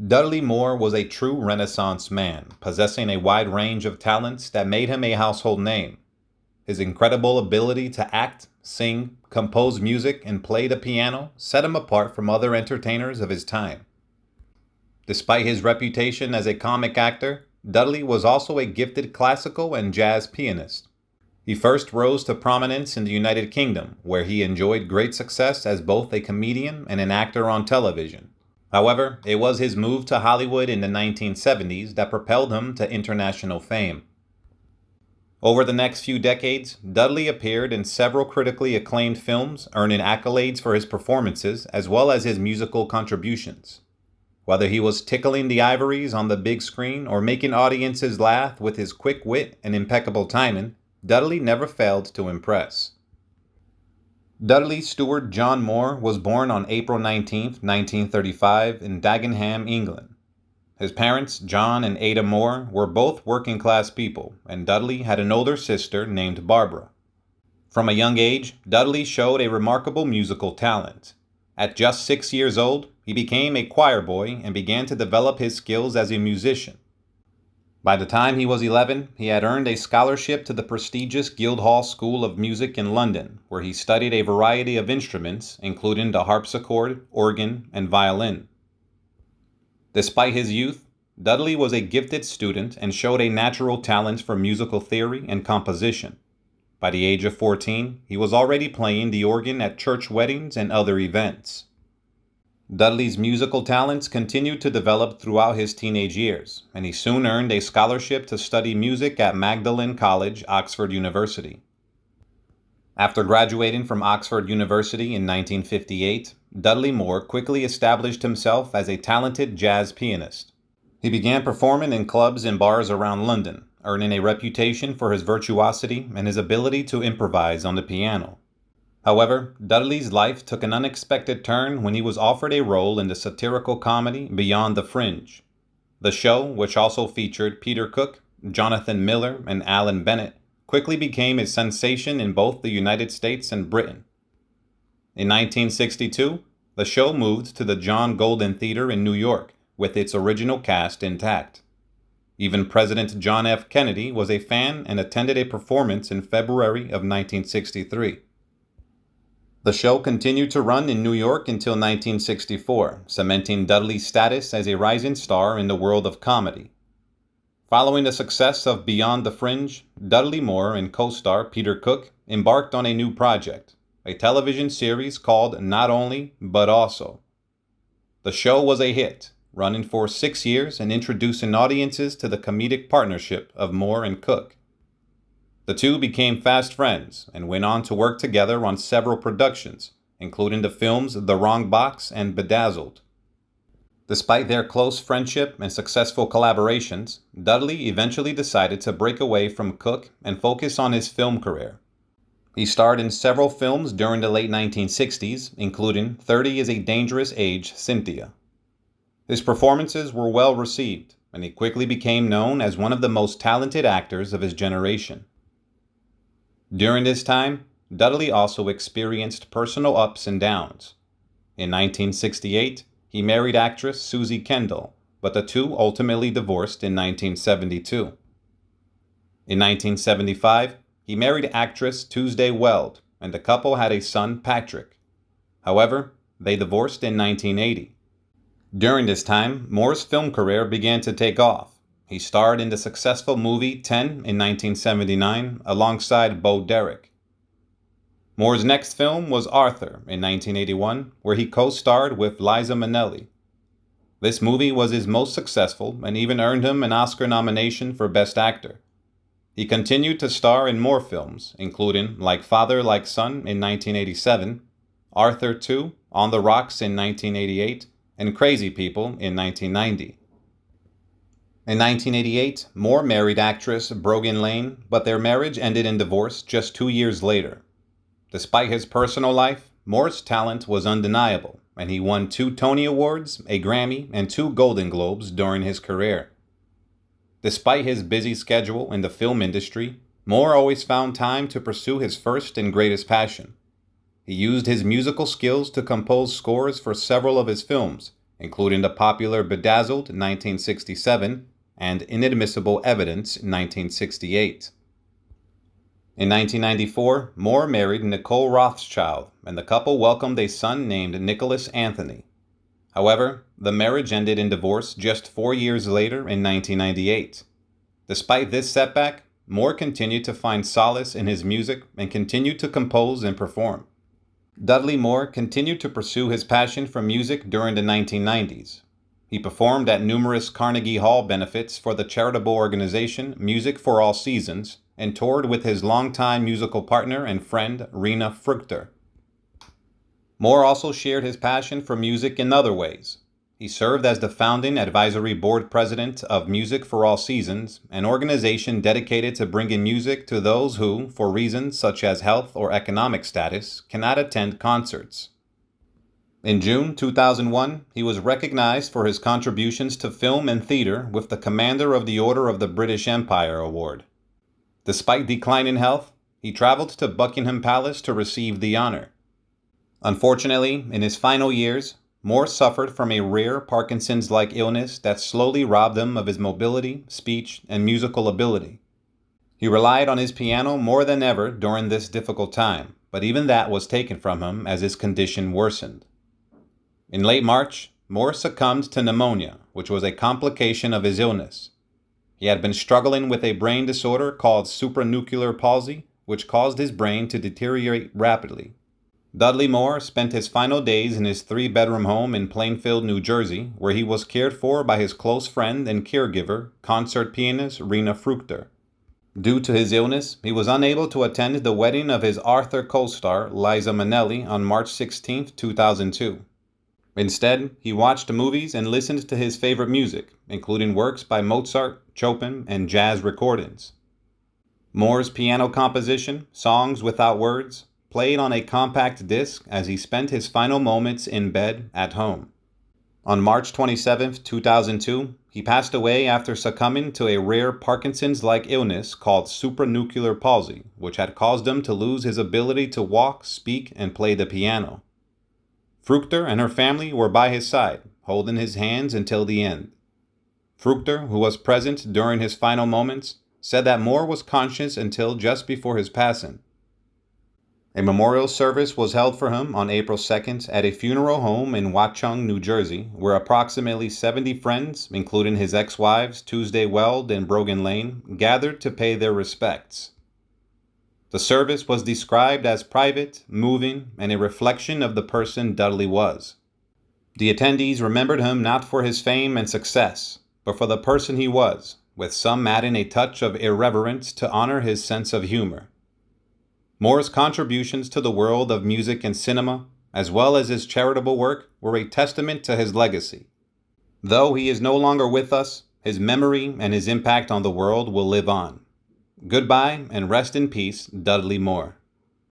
Dudley Moore was a true Renaissance man, possessing a wide range of talents that made him a household name. His incredible ability to act, sing, compose music, and play the piano set him apart from other entertainers of his time. Despite his reputation as a comic actor, Dudley was also a gifted classical and jazz pianist. He first rose to prominence in the United Kingdom, where he enjoyed great success as both a comedian and an actor on television. However, it was his move to Hollywood in the 1970s that propelled him to international fame. Over the next few decades, Dudley appeared in several critically acclaimed films, earning accolades for his performances as well as his musical contributions. Whether he was tickling the ivories on the big screen or making audiences laugh with his quick wit and impeccable timing, Dudley never failed to impress. Dudley Stuart John Moore was born on April 19, 1935, in Dagenham, England. His parents, John and Ada Moore, were both working-class people, and Dudley had an older sister named Barbara. From a young age, Dudley showed a remarkable musical talent. At just 6 years old, he became a choir boy and began to develop his skills as a musician. By the time he was 11, he had earned a scholarship to the prestigious Guildhall School of Music in London, where he studied a variety of instruments, including the harpsichord, organ, and violin. Despite his youth, Dudley was a gifted student and showed a natural talent for musical theory and composition. By the age of 14, he was already playing the organ at church weddings and other events. Dudley's musical talents continued to develop throughout his teenage years, and he soon earned a scholarship to study music at Magdalen College, Oxford University. After graduating from Oxford University in 1958, Dudley Moore quickly established himself as a talented jazz pianist. He began performing in clubs and bars around London, earning a reputation for his virtuosity and his ability to improvise on the piano. However, Dudley's life took an unexpected turn when he was offered a role in the satirical comedy Beyond the Fringe. The show, which also featured Peter Cook, Jonathan Miller, and Alan Bennett, quickly became a sensation in both the United States and Britain. In 1962, the show moved to the John Golden Theater in New York, with its original cast intact. Even President John F. Kennedy was a fan and attended a performance in February of 1963. The show continued to run in New York until 1964, cementing Dudley's status as a rising star in the world of comedy. Following the success of Beyond the Fringe, Dudley Moore and co-star Peter Cook embarked on a new project, a television series called Not Only, But Also. The show was a hit, running for 6 years and introducing audiences to the comedic partnership of Moore and Cook. The two became fast friends and went on to work together on several productions, including the films The Wrong Box and Bedazzled. Despite their close friendship and successful collaborations, Dudley eventually decided to break away from Cook and focus on his film career. He starred in several films during the late 1960s, including 30 is a Dangerous Age, Cynthia. His performances were well received, and he quickly became known as one of the most talented actors of his generation. During this time, Dudley also experienced personal ups and downs. In 1968, he married actress Susie Kendall, but the two ultimately divorced in 1972. In 1975, he married actress Tuesday Weld, and the couple had a son, Patrick. However, they divorced in 1980. During this time, Moore's film career began to take off. He starred in the successful movie 10 in 1979 alongside Bo Derek. Moore's next film was Arthur in 1981, where he co-starred with Liza Minnelli. This movie was his most successful and even earned him an Oscar nomination for Best Actor. He continued to star in more films, including Like Father, Like Son in 1987, Arthur II, On the Rocks in 1988, and Crazy People in 1990. In 1988, Moore married actress Brogan Lane, but their marriage ended in divorce just 2 years later. Despite his personal life, Moore's talent was undeniable, and he won 2 Tony Awards, a Grammy, and 2 Golden Globes during his career. Despite his busy schedule in the film industry, Moore always found time to pursue his first and greatest passion. He used his musical skills to compose scores for several of his films, including the popular Bedazzled 1967 and Inadmissible Evidence 1968. In 1994, Moore married Nicole Rothschild, and the couple welcomed a son named Nicholas Anthony. However, the marriage ended in divorce just 4 years later in 1998. Despite this setback, Moore continued to find solace in his music and continued to compose and perform. Dudley Moore continued to pursue his passion for music during the 1990s. He performed at numerous Carnegie Hall benefits for the charitable organization Music for All Seasons and toured with his longtime musical partner and friend Rena Fruchter. Moore also shared his passion for music in other ways. He served as the founding advisory board president of Music for All Seasons, an organization dedicated to bringing music to those who, for reasons such as health or economic status, cannot attend concerts. In June 2001, he was recognized for his contributions to film and theater with the Commander of the Order of the British Empire Award. Despite declining health, he traveled to Buckingham Palace to receive the honor. Unfortunately, in his final years, Moore suffered from a rare Parkinson's-like illness that slowly robbed him of his mobility, speech, and musical ability. He relied on his piano more than ever during this difficult time, but even that was taken from him as his condition worsened. In late March, Moore succumbed to pneumonia, which was a complication of his illness. He had been struggling with a brain disorder called supranuclear palsy, which caused his brain to deteriorate rapidly. Dudley Moore spent his final days in his 3-bedroom home in Plainfield, New Jersey, where he was cared for by his close friend and caregiver, concert pianist Rena Fruchter. Due to his illness, he was unable to attend the wedding of his Arthur co-star, Liza Minnelli, on March 16, 2002. Instead, he watched movies and listened to his favorite music, including works by Mozart, Chopin, and jazz recordings. Moore's piano composition, Songs Without Words, played on a compact disc as he spent his final moments in bed at home. On March 27, 2002, he passed away after succumbing to a rare Parkinson's-like illness called supranuclear palsy, which had caused him to lose his ability to walk, speak, and play the piano. Fruchter and her family were by his side, holding his hands until the end. Fruchter, who was present during his final moments, said that Moore was conscious until just before his passing. A memorial service was held for him on April 2nd at a funeral home in Watchung, New Jersey, where approximately 70 friends, including his ex-wives Tuesday Weld and Brogan Lane, gathered to pay their respects. The service was described as private, moving, and a reflection of the person Dudley was. The attendees remembered him not for his fame and success, but for the person he was, with some adding a touch of irreverence to honor his sense of humor. Moore's contributions to the world of music and cinema, as well as his charitable work, were a testament to his legacy. Though he is no longer with us, his memory and his impact on the world will live on. Goodbye and rest in peace, Dudley Moore.